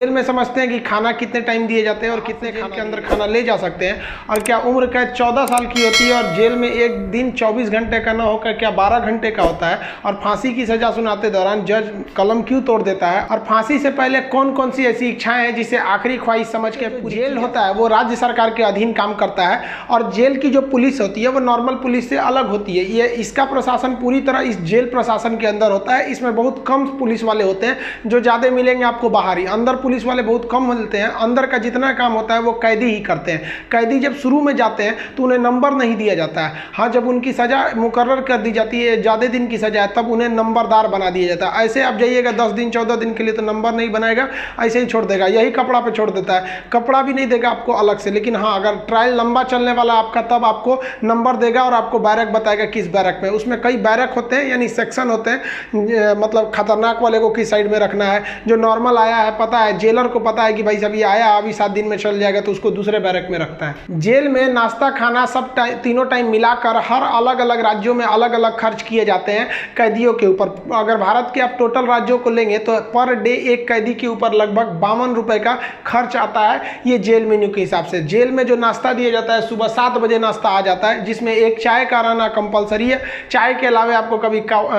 Jail में समझते हैं कि खाना कितने टाइम दिए जाते हैं और कितने जेल के अंदर खाना ले जा सकते हैं, और क्या उम्र कैद 14 साल की होती है, और जेल में एक दिन 24 घंटे का न होकर क्या 12 घंटे का होता है, और फांसी की सजा सुनाते दौरान जज कलम क्यों तोड़ देता है, और फांसी से पहले कौन कौन सी ऐसी इच्छाएं हैं जिसे आखिरी ख्वाहिश समझ के जेल होता है वो राज्य सरकार के अधीन काम करता है, और जेल की जो पुलिस होती है वो नॉर्मल पुलिस से अलग होती है। ये इसका प्रशासन पूरी तरह इस जेल प्रशासन के अंदर होता है। इसमें बहुत कम पुलिस वाले होते हैं, जो ज़्यादा मिलेंगे आपको बाहर ही। अंदर पुलिस वाले बहुत कम मिलते हैं। अंदर का जितना काम होता है वो कैदी ही करते हैं। कैदी जब शुरू में जाते हैं तो उन्हें नंबर नहीं दिया जाता है। हाँ, जब उनकी सज़ा मुकर्रर कर दी जाती है, ज़्यादा दिन की सज़ा है, तब उन्हें नंबरदार बना दिया जाता है। ऐसे आप जाइएगा 10 दिन 14 दिन के लिए तो नंबर नहीं बनाएगा, ऐसे ही छोड़ देगा, यही कपड़ा पे छोड़ देता है। कपड़ा भी नहीं देगा आपको अलग से, लेकिन हाँ अगर ट्रायल लंबा चलने वाला आपका तब आपको नंबर देगा और आपको बैरक बताएगा किस बैरक में। उसमें कई बैरक होते हैं, यानी सेक्शन होते हैं, मतलब खतरनाक वाले को किस साइड में रखना है। जो नॉर्मल आया है पता है, जेलर को पता है कि भाई सभी आया अभी 7 दिन में चल जाएगा, तो उसको दूसरे बैरक में रखता है। जेल में नाश्ता खाना सब तीनों टाइम मिलाकर हर अलग अलग राज्यों में अलग अलग खर्च किए जाते हैं कैदियों के ऊपर। अगर भारत के आप टोटल राज्यों को लेंगे तो पर डे एक कैदी के ऊपर लगभग 52 रुपए का खर्च आता है, ये जेल मेन्यू के हिसाब से। जेल में जो नाश्ता दिया जाता है, सुबह 7 बजे नाश्ता आ जाता है, जिसमें एक चाय का रहना कंपलसरी है। चाय के अलावा आपको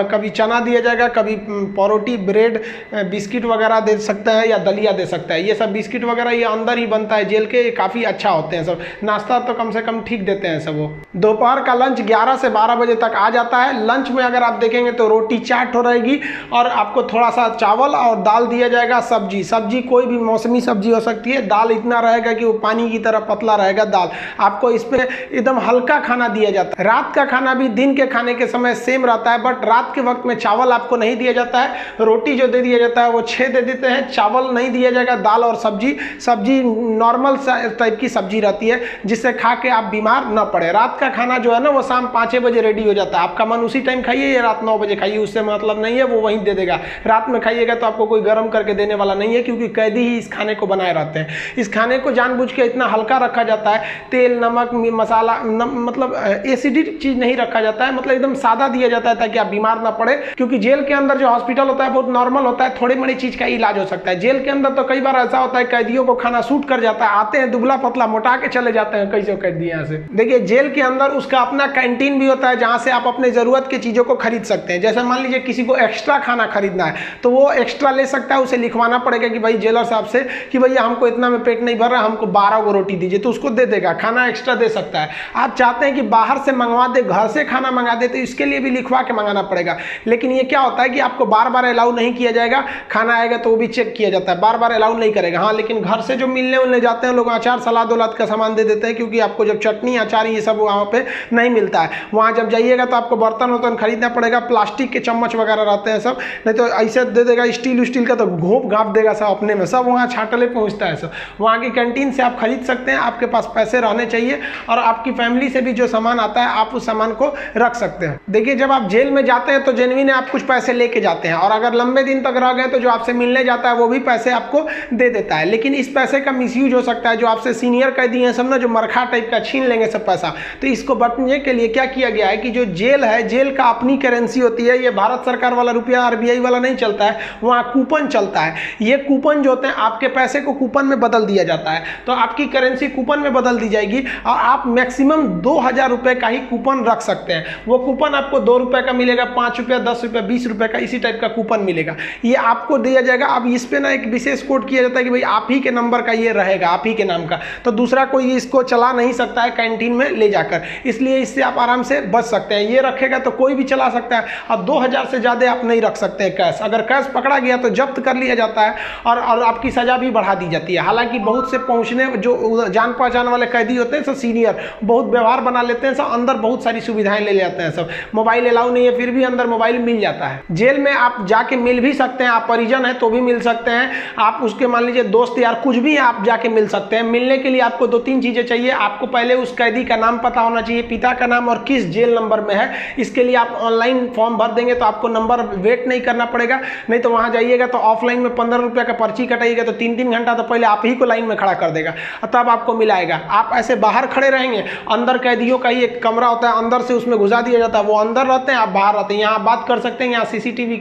कभी चना दिया जाएगा, कभी परोटी, ब्रेड, बिस्किट वगैरह दे सकता है, या दलिया दे सकता है। ये सब बिस्किट वगैरह ये अंदर ही बनता है जेल के, काफ़ी अच्छा होते हैं सब। नाश्ता तो कम से कम ठीक देते हैं सब। वो दोपहर का लंच 11 से 12 बजे तक आ जाता है। लंच में अगर आप देखेंगे तो रोटी चाट हो रहेगी, और आपको थोड़ा सा चावल और दाल दिया जाएगा। सब्जी कोई भी मौसमी सब्जी हो सकती है। दाल इतना रहेगा कि वो पानी की तरह पतला रहेगा दाल। आपको इस पे एकदम हल्का खाना दिया जाता है। रात का खाना भी दिन के खाने के समय सेम रहता है, बट रात के वक्त में चावल आपको नहीं दिया जाता है। रोटी जो दे दिया जाता है वो 6 दे देते हैं, चावल नहीं दिया जाएगा। दाल और सब्जी नॉर्मल टाइप की सब्जी रहती है, जिससे खा के आप बीमार न पड़े। रात का खाना जो है ना वो शाम 5 बजे रेडी हो जाता है। आपका मन उसी टाइम खाइए या रात 9 बजे खाइए, उससे मतलब नहीं है, वो वहीं दे देगा। रात में खाइएगा तो आपको कोई गर्म करके देने वाला नहीं है, क्योंकि कैदी ही इस खाने को बनाए रहते हैं। इस खाने को जानबूझ के इतना हल्का रखा जाता है, तेल नमक मसाला मतलब एसिडिक चीज नहीं रखा जाता है, मतलब एकदम सादा दिया जाता है ताकि आप बीमार ना पड़े। क्योंकि जेल के अंदर जो हॉस्पिटल होता है बहुत नॉर्मल होता है, थोड़ी बड़ी चीज का इलाज हो सकता है। जेल के अंदर तो कई बार ऐसा होता है कैदियों को खाना सूट कर जाता है, आते हैं दुबला पतला मोटा के चले जाते हैं कैसे कैदी यहाँ से। देखिए जेल के अंदर उसका अपना कैंटीन भी होता है, जहाँ से आप अपने जरूरत की चीजों को खरीद सकते हैं। जैसे मान लीजिए किसी को एक्स्ट्रा खाना खरीदना है तो वो एक्स्ट्रा ले सकता है, उसे लिखवाना पड़ेगा कि भाई जेलर साहब से कि भैया हमको इतना में पेट नहीं भर रहा, हमको 12 को रोटी दीजिए, तो उसको दे देगा, खाना एक्स्ट्रा दे सकता है। आप चाहते हैं कि बाहर से मंगवा दे, घर से खाना मंगा दे, तो इसके लिए भी लिखवा के मंगाना पड़ेगा। लेकिन ये क्या होता है कि आपको बार बार अलाउ नहीं किया जाएगा। खाना आएगा तो वो भी चेक किया जाता है, बार बार अलाउ नहीं करेगा। हाँ, लेकिन घर से जो मिलने उलने जाते हैं लोग अचार सलाद उलाद का सामान दे देते हैं, क्योंकि आपको जब चटनी अचार ये सब वहाँ पे नहीं मिलता है। वहाँ जब जाइएगा तो आपको बर्तन वर्तन खरीदना पड़ेगा, प्लास्टिक के चम्मच वगैरह रहते हैं सब, नहीं तो ऐसे दे देगा स्टील का तो घोंप घाप देगा सब अपने में, सब वहाँ छाटले पहुँचता है सब। वहाँ की कैंटीन से आप खरीद सकते हैं, आपके पास पैसे रहने चाहिए, और आपकी फैमिली से भी जो सामान आता है आप उस सामान को रख सकते हैं। देखिए जब आप जेल में जाते हैं तो जेन्युइन आप कुछ पैसे लेके जाते हैं, और अगर लंबे दिन तक रह गए तो जो आपसे मिलने जाता है वो भी पैसे आपको दे देता है। लेकिन इस पैसे का मिसयूज हो सकता है, जो आपसे सीनियर कैदी हैं सब ना, जो मरखा टाइप का छीन लेंगे सब पैसा। तो इसको बचने के लिए क्या किया गया है कि जो जेल है, जेल का अपनी करेंसी होती है। ये भारत सरकार वाला रुपया RBI वाला नहीं चलता है, वहाँ कूपन चलता है। ये कूपन जो होते हैं आपके पैसे को कूपन में बदल दिया जाता है, तो आपकी करेंसी कूपन में बदल दी जाएगी, और आप मैक्सिमम 2000 रुपये का ही कूपन रख सकते हैं। वो कूपन आपको 2 रुपये का मिलेगा, 5 रुपये, 10 रुपये, 20 रुपये का, इसी टाइप का कूपन मिलेगा। ये आपको दिया जाएगा। अब इस पे ना एक विशेष कोड किया जाता है कि भाई आप ही के नंबर का ये रहेगा, आप ही के नाम का, तो दूसरा कोई इसको चला नहीं सकता है कैंटीन में ले जाकर। इसलिए इससे आप आराम से बच सकते हैं। ये रखेगा तो कोई भी चला सकता है, और 2000 से ज़्यादा आप नहीं रख सकते हैं कैश। अगर कैश पकड़ा गया तो जब्त कर लिया जाता है, और आपकी सज़ा भी बढ़ा दी जाती है। हालांकि बहुत से पहुँचने जो जान पहचान वाले कैदी होते हैं सब सीनियर, बहुत व्यवहार बना लेते हैं सब, अंदर बहुत सारी सुविधाएं ले जाते हैं सब। मोबाइल अलाउ नहीं है, फिर भी अंदर मोबाइल मिल जाता है। जेल में आप जाके मिल भी सकते हैं, आप परिजन हैं तो भी मिल सकते हैं, आप उसके मान लीजिए दोस्त यार कुछ भी आप जाके मिल सकते हैं। मिलने के लिए आपको 2-3 चीज़ें चाहिए। आपको पहले उस कैदी का नाम पता होना चाहिए, पिता का नाम, और किस जेल नंबर में है। इसके लिए आप ऑनलाइन फॉर्म भर देंगे तो आपको नंबर वेट नहीं करना पड़ेगा। नहीं तो वहाँ जाइएगा तो ऑफलाइन में 15 रुपये का पर्ची कटाइएगा तो 3-3 घंटा तो पहले आप ही को लाइन में खड़ा कर देगा, तब आपको मिलाएगा। आप ऐसे बाहर खड़े रहेंगे, अंदर कैदियों का ही एक कमरा होता है, अंदर से उसमें घुसा दिया जाता है, वो अंदर रहते हैं, आप बाहर रहते हैं। यहाँ बात कर सकते हैं, यहाँ CCTV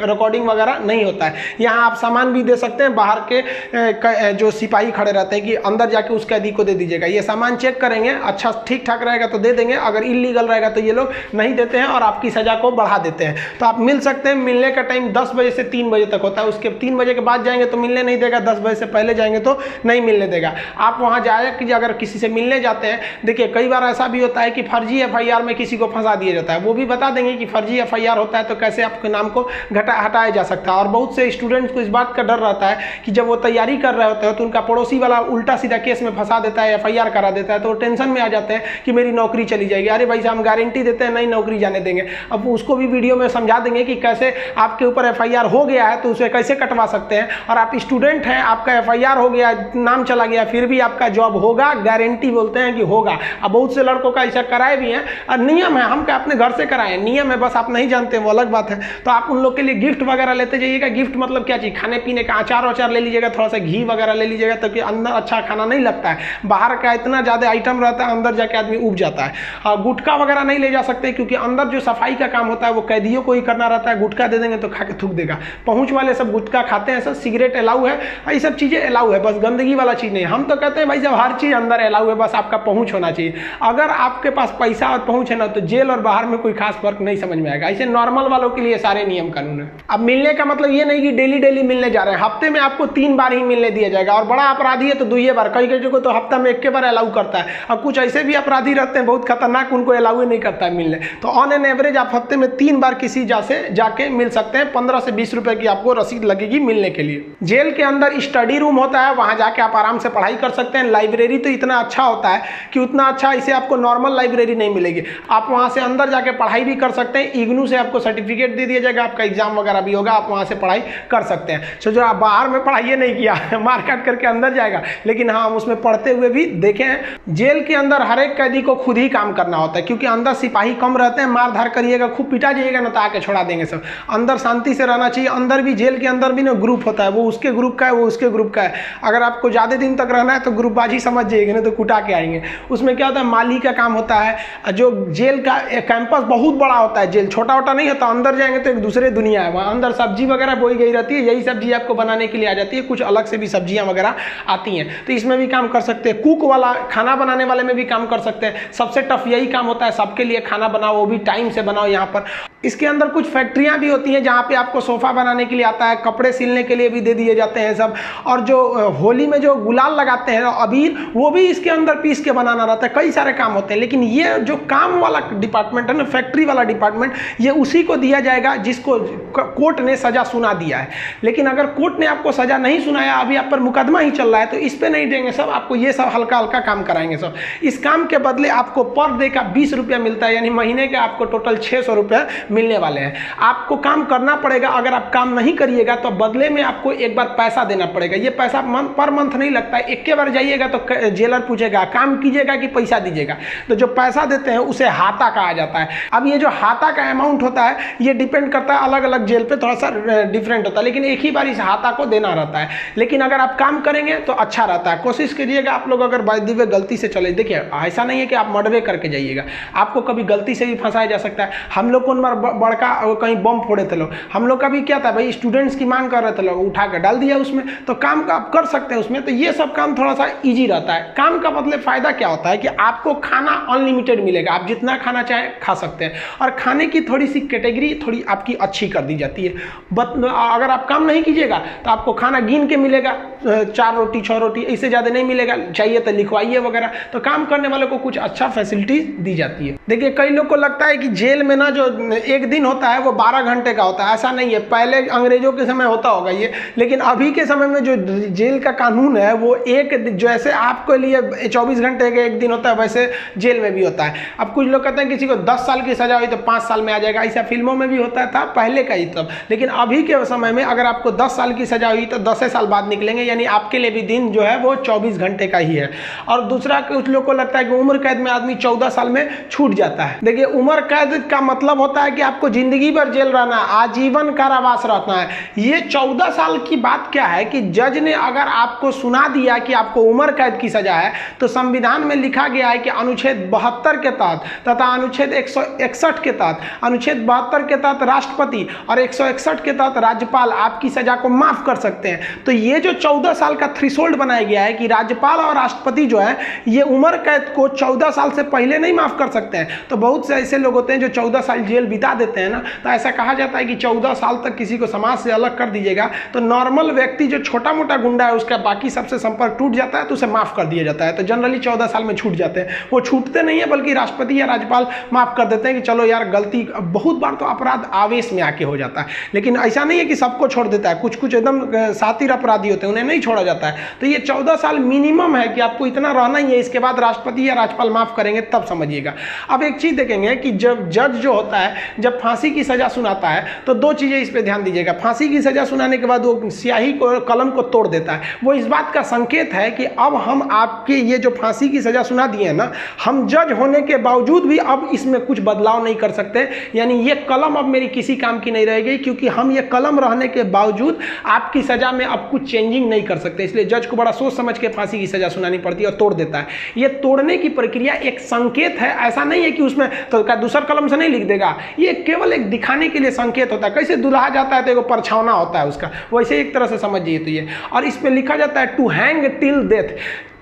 रिकॉर्डिंग वगैरह नहीं होता है। यहाँ आप सामान भी दे सकते हैं बाहर के जो सिपाही खड़े रहते हैं कि अंदर जाके उस कैदी को दे दीजिएगा। ये सामान चेक करेंगे, अच्छा ठीक ठाक रहेगा तो दे देंगे, अगर इलीगल रहेगा तो ये लोग नहीं देते हैं और आपकी सजा को बढ़ा देते हैं। तो आप मिल सकते हैं। मिलने का टाइम 10 बजे से 3 बजे तक होता है। उसके 3 बजे के बाद जाएंगे तो मिलने नहीं देगा, 10 बजे से पहले जाएंगे तो नहीं मिलने देगा। आप वहाँ जाए कि अगर किसी से मिलने जाते हैं, देखिए कई बार ऐसा भी होता है कि फर्जी FIR में किसी को फंसा दिया जाता है। वो भी बता देंगे कि फर्जी FIR होता है तो कैसे आपके नाम को हटाया जा सकता है। और बहुत से स्टूडेंट्स को इस बात का डर रहता है कि जब वो तैयारी कर रहे होते हैं तो उनका पड़ोसी वाला उल्टा सीधा केस में फंसा देता है, FIR करा देता है, तो वो टेंशन में आ जाते हैं कि मेरी नौकरी चली जाएगी। अरे भाई हम गारंटी देते हैं नहीं नौकरी जाने देंगे। अब उसको भी वीडियो में समझा देंगे कि कैसे आपके ऊपर FIR हो गया है तो उसे कैसे कटवा सकते हैं। और आप स्टूडेंट हैं, आपका FIR हो गया, नाम चला गया, फिर भी आपका जॉब होगा, गारंटी बोलते हैं कि होगा। अब बहुत से लड़कों का ऐसा कराए भी हैं और नियम है, हम क्या अपने घर से कराएं, नियम है, बस आप नहीं जानते वो अलग बात है। तो आप उन लोग के लिए गिफ्ट वगैरह लेते जाइएगा। गिफ्ट मतलब क्या चीज़, खाने पीने का अचार वचार ले लीजिएगा, थोड़ा सा घी वगैरह ले लीजिएगा, ताकि अंदर अच्छा खाना नहीं लगता है। बाहर का इतना ज़्यादा आइटम रहता है, अंदर जाके आदमी उब जाता है। गुटखा वगैरह नहीं ले जा सकते क्योंकि अंदर जो सफाई का काम होता है वो कैदियों को ही करना रहता है। गुटखा दे देंगे तो खा के थूक देगा। पहुँच वाले सब गुटखा खाते हैं, सब सिगरेट अलाउ है, ये सब चीज़ें अलाउ है, बस गंदगी वाला चीज़ नहीं। हम तो कहते हैं भाई जब हर चीज़ अंदर अलाउ है, बस आपका पहुँच होना चाहिए। अगर आपके पास पैसा और पहुँच है ना तो जेल और बाहर में कोई खास फर्क नहीं समझ में आएगा। ऐसे नॉर्मल वालों के लिए सारे नियम कानून है। अब मिलने का मतलब ये नहीं कि डेली डेली मिलने जा रहे हैं, हफ्ते में आपको 3 बार ही मिलने दिया जाएगा। और बड़ा अपराधी है तो 2 बार, कई को तो हफ्ता में 1 बार अलाउ करता है। अब कुछ ऐसे भी अपराधी रहते हैं बहुत खतरनाक, उनको अलाउ ही नहीं करता है मिलने। तो ऑन एन एवरेज आप हफ्ते में 3 बार किसी जाके मिल सकते हैं। 15 से 20 रुपए की आपको रसीद लगेगी मिलने के लिए। जेल के अंदर स्टडी रूम होता है, वहां जाके आप आराम से पढ़ाई कर सकते हैं। लाइब्रेरी तो इतना अच्छा होता है कि उतना अच्छा इसे आपको नॉर्मल लाइब्रेरी नहीं मिलेगी। आप वहां से अंदर जाके पढ़ाई भी कर सकते हैं। इग्नू से आपको सर्टिफिकेट दे दिया जाएगा, आपका एग्जाम वगैरह भी होगा, आप वहां से पढ़ाई कर सकते हैं। सो जो आप बाहर में पढ़ाई नहीं किया मार काट करके अंदर जाएगा, लेकिन हाँ हम उसमें पढ़ते हुए भी देखे हैं। जेल के अंदर हर एक कैदी को खुद ही काम करना होता है क्योंकि अंदर सिपाही कम रहते हैं। मार धार करिएगा, खूब पिटा जाइएगा ना तो आके छोड़ा देंगे सब। अंदर शांति से रहना चाहिए। अंदर भी जेल के अंदर भी ना ग्रुप होता है, वो उसके ग्रुप का है, वो उसके ग्रुप का है। अगर आपको ज़्यादा दिन तक रहना है तो ग्रुपबाजी समझ जाइएगा, नहीं तो कुटा के आएंगे। उसमें क्या होता है, माली का काम होता है। जो जेल का कैंपस बहुत बड़ा होता है, जेल छोटा छोटा नहीं होता। अंदर जाएंगे तो एक दूसरे दुनिया है। वहाँ अंदर सब्जी वगैरह बोई गई रहती है, यही सब्जी आपको बनाने के लिए आ जाती है। कुछ अलग से भी सब्जियां वगैरह आती हैं, तो इसमें भी काम कर सकते हैं। कुक वाला, खाना बनाने वाले में भी काम कर सकते हैं। सबसे टफ यही काम होता है, सबके लिए खाना बनाओ, वो भी टाइम से बनाओ। यहाँ पर इसके अंदर कुछ फैक्ट्रियां भी होती हैं जहाँ पे आपको सोफा बनाने के लिए आता है, कपड़े सिलने के लिए भी दे दिए जाते हैं सब। और जो होली में जो गुलाल लगाते हैं अबीर, वो भी इसके अंदर पीस के बनाना रहता है। कई सारे काम होते हैं, लेकिन ये जो काम वाला डिपार्टमेंट है ना, फैक्ट्री वाला डिपार्टमेंट, ये उसी को दिया जाएगा जिसको कोर्ट ने सजा सुना दिया है। लेकिन अगर कोर्ट ने आपको सजा नहीं सुनाया, अभी आप पर मुकदमा ही चल रहा है, तो इस पे नहीं देंगे सब, आपको ये सब हल्का हल्का काम कराएंगे सब। इस काम के बदले आपको पर डे का 20 रुपया मिलता है, यानी महीने के आपको टोटल 600 रुपये मिलने वाले हैं। आपको काम करना पड़ेगा। अगर आप काम नहीं करिएगा तो बदले में आपको एक बार पैसा देना पड़ेगा। ये पैसा पर मंथ नहीं लगता है, एक बार जाइएगा तो जेलर पूछेगा काम कीजिएगा कि पैसा दीजिएगा। तो जो पैसा देते हैं उसे हाता कहा जाता है। अब ये जो हाता का अमाउंट होता है ये डिपेंड करता है, अलग अलग जेल पे थोड़ा सा डिफरेंट होता है, लेकिन एक ही बार इस हाता को देना रहता है। लेकिन अगर आप काम करेंगे तो अच्छा रहता है। कोशिश करिएगा आप लोग, अगर बाय द वे गलती से चले, देखिए ऐसा नहीं है कि आप मर्डर करके जाइएगा, आपको कभी गलती से भी फंसाया जा सकता है। हम लोग को बड़का कहीं बम फोड़े थे लोग, हम लोग का भी क्या था भाई, स्टूडेंट्स की मांग कर रहे थे लोग, उठा कर डाल दिया उसमें, तो काम का आप कर सकते हैं उसमें। तो ये सब काम थोड़ा सा इजी रहता है। काम का मतलब फायदा क्या होता है कि आपको खाना अनलिमिटेड मिलेगा, आप जितना खाना चाहें खा सकते हैं। और खाने की थोड़ी सी कैटेगरी थोड़ी आपकी अच्छी कर दी जाती है। अगर आप काम नहीं कीजिएगा तो आपको खाना गिन के मिलेगा, 4 रोटी 6 रोटी, इससे ज़्यादा नहीं मिलेगा, चाहिए तो लिखवाइए वगैरह। तो काम करने वालों को कुछ अच्छा फैसिलिटीज दी जाती है। देखिए कई लोग को लगता है कि जेल में ना जो एक दिन होता है वो 12 घंटे का होता है, ऐसा नहीं है। पहले अंग्रेजों के समय होता होगा ये, लेकिन अभी के समय में जो जेल का कानून है वो जैसे आपके लिए 24 घंटे का एक दिन होता है, वैसे जेल में भी होता है। अब कुछ लोग कहते हैं किसी को 10 साल की सजा हुई तो 5 साल में आ जाएगा, ऐसा फिल्मों में भी होता था पहले का ही तब। लेकिन अभी के समय में अगर आपको 10 साल की सजा हुई तो 10 साल बाद निकलेंगे, यानी आपके लिए भी दिन जो है वो 24 घंटे का ही है। और दूसरा कुछ लोग को लगता है कि उम्र कैद में आदमी 14 साल में छूट जाता है। देखिए उम्र कैद का मतलब होता है कि आपको जिंदगी भर जेल रहना है, आजीवन कारावास रहना है। ये 14 साल की बात क्या है कि जज ने अगर आपको सुना दिया कि आपको उम्र कैद की सजा है, तो संविधान में लिखा गया है कि अनुच्छेद 72 के तहत तथा अनुच्छेद 161 के तहत, अनुच्छेद 72 के तहत राष्ट्रपति और 161 के तहत राज्यपाल आपकी सजा को माफ कर सकते हैं। तो ये जो 14 साल का थ्रेशोल्ड बनाया गया है कि राज्यपाल और राष्ट्रपति जो है ये उम्र कैद को 14 साल से पहले नहीं माफ कर सकते हैं। तो बहुत से ऐसे लोग होते हैं जो 14 साल जेल बिता देते हैं ना, तो ऐसा कहा जाता है कि 14 साल तक किसी को समाज से अलग कर दीजिएगा तो नॉर्मल व्यक्ति जो छोटा मोटा गुंडा है उसका बाकी सबसे संपर्क टूट जाता है तो उसे माफ कर दिया जाता है। तो जनरली 14 साल में छूट जाते हैं। वो छूटते नहीं है बल्कि राष्ट्रपति या राज्यपाल माफ कर देते हैं कि चलो यार गलती, बहुत बार तो अपराध आवेश में आके हो जाता है, लेकिन ऐसा नहीं है कि सबको छोड़ देता है। कुछ कुछ एकदम सातिर अपराधी होते हैं, उन्हें नहीं छोड़ा जाता है। तो ये 14 साल मिनिमम है कि आपको इतना रहना ही है, इसके बाद राष्ट्रपति या राज्यपाल माफ करेंगे तब समझिएगा। अब एक चीज देखेंगे कि जब जज जो होता है जब फांसी की सजा सुनाता है तो दो चीजें इस पे ध्यान दीजिएगा। फांसी की सजा सुनाने के बाद वो स्याही को, कलम को तोड़ देता है। वो इस बात का संकेत है कि अब हम आपके ये जो फांसी की सजा सुना दिए हैं ना, हम जज होने के बावजूद भी अब इसमें कुछ बदलाव नहीं कर सकते। यानी ये कलम अब मेरी किसी काम की नहीं रहेगी, क्योंकि हम ये कलम रहने के बावजूद आपकी सजा में अब कुछ चेंजिंग नहीं कर सकते। इसलिए जज को बड़ा सोच समझ के फांसी की सजा सुनानी पड़ती है और तोड़ देता है। ये तोड़ने की प्रक्रिया एक संकेत है, ऐसा नहीं है कि उसमें तो दूसरा कलम से नहीं लिख देगा। ये केवल एक दिखाने के लिए संकेत होता है। कैसे दुल्हा जाता है तो एक परछावना होता है उसका, वैसे एक तरह से समझिए। तो ये और इस पे लिखा जाता है टू हैंग टिल डेथ,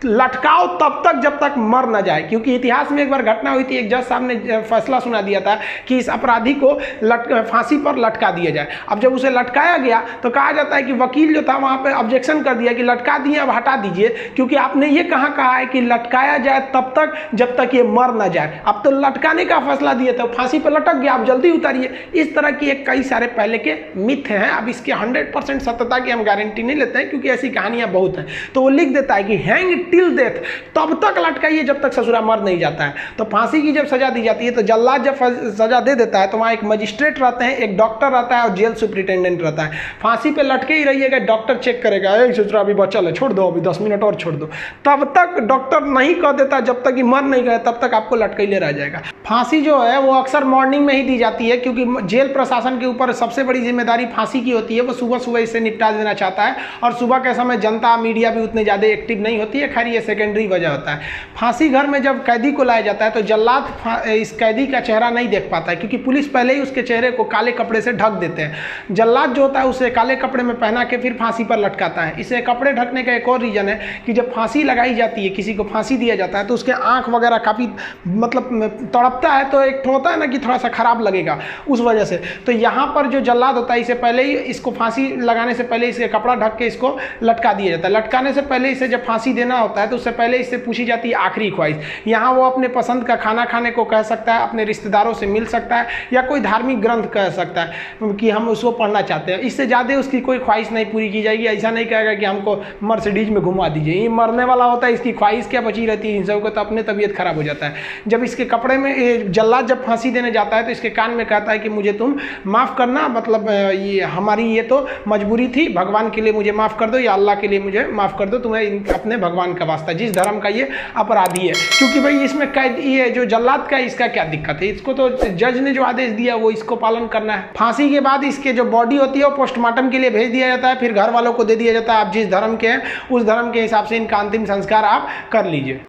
लटकाओ तब तक जब तक मर ना जाए। क्योंकि इतिहास में एक बार घटना हुई थी, एक जज साहब ने फैसला सुना दिया था कि इस अपराधी को फांसी पर लटका दिया जाए। अब जब उसे लटकाया गया तो कहा जाता है कि वकील जो था वहां पे ऑब्जेक्शन कर दिया कि लटका दिए, अब हटा दीजिए, क्योंकि आपने ये कहा है कि लटकाया जाए तब तक जब तक ये मर ना जाए। अब तो लटकाने का फैसला दिए थे, फांसी पर लटक गया, आप जल्दी उतारिए। इस तरह की एक कई सारे पहले के मिथ हैं। अब इसके 100% सत्यता की हम गारंटी नहीं लेते हैं, क्योंकि ऐसी कहानियां बहुत हैं। तो वो लिख देता है कि हैंग टिल डेथ, तब तक लटकाइए जब तक ससुरा मर नहीं जाता है। तो फांसी की जब सजा दी जाती है तो जल्लाद जब सजा दे देता है तो वहां एक मजिस्ट्रेट रहते हैं, एक डॉक्टर रहता है और जेल सुपरिटेंडेंट रहता है। फांसी पे लटके ही रहिएगा, डॉक्टर चेक करेगा, ससुरा अभी बचल है, छोड़ दो, अभी 10 मिनट और छोड़ दो। तब तक डॉक्टर नहीं कह देता, जब तक कि मर नहीं गए तब तक आपको लटकैले रह जाएगा। फांसी जो है वो अक्सर मॉर्निंग में ही दी जाती है, क्योंकि जेल प्रशासन के ऊपर सबसे बड़ी जिम्मेदारी फांसी की होती है। वो सुबह सुबह इसे निपटा देना चाहता है, और सुबह के समय जनता मीडिया भी उतने ज़्यादा एक्टिव नहीं होती है। खैर ये सेकेंडरी वजह होता है। फांसी घर में जब कैदी को लाया जाता है तो जल्लाद इस कैदी का चेहरा नहीं देख पाता है, क्योंकि पुलिस पहले ही उसके चेहरे को काले कपड़े से ढक देते हैं। जल्लाद जो होता है उसे काले कपड़े में पहना के फिर फांसी पर लटकाता है। इसे कपड़े ढकने का एक और रीजन है कि जब फांसी लगाई जाती है, किसी को फांसी दिया जाता है, तो उसके आंख वगैरह काफ़ी मतलब तड़पता है, तो एक होता है ना कि थोड़ा सा खराब लगेगा उस वजह से। तो यहाँ पर जो जल्लाद होता है इसे पहले ही, इसको फांसी लगाने से पहले इसे कपड़ा ढक के इसको लटका दिया जाता है। लटकाने से पहले इसे जब फांसी देना होता है तो उससे पहले इससे पूछी जाती है आखिरी ख्वाहिश। यहाँ वो अपने पसंद का खाना खाने को कह सकता है, अपने रिश्तेदारों से मिल सकता है, या कोई धार्मिक ग्रंथ कह सकता है कि हम उसको पढ़ना चाहते हैं। इससे ज़्यादा उसकी कोई ख्वाहिश नहीं पूरी की जाएगी। ऐसा नहीं कहेगा कि हमको मर्सिडीज में घुमा दीजिए, ये मरने वाला होता है, इसकी ख्वाहिश क्या बची रहती है। इन सबको तो अपने तबीयत खराब हो जाता है। जब इसके कपड़े में जल्लाद जब फांसी देने जाता है तो इसके कान में कहता है कि मुझे तुम माफ़ करना, मतलब ये हमारी ये तो मजबूरी थी, भगवान के लिए मुझे माफ़ कर दो, या अल्लाह के लिए मुझे माफ़ कर दो, तुम्हें अपने भगवान का वास्ता, जिस धर्म का ये अपराधी है। क्योंकि भाई इसमें कैद ये जो जल्लाद का इसका क्या दिक्कत है, इसको तो जज ने जो आदेश दिया वो इसको पालन करना है। फांसी के बाद इसके जो बॉडी होती है वो पोस्टमार्टम के लिए भेज दिया जाता है, फिर घर वालों को दे दिया जाता है। आप जिस धर्म के हैं उस धर्म के हिसाब से इनका अंतिम संस्कार आप कर लीजिए।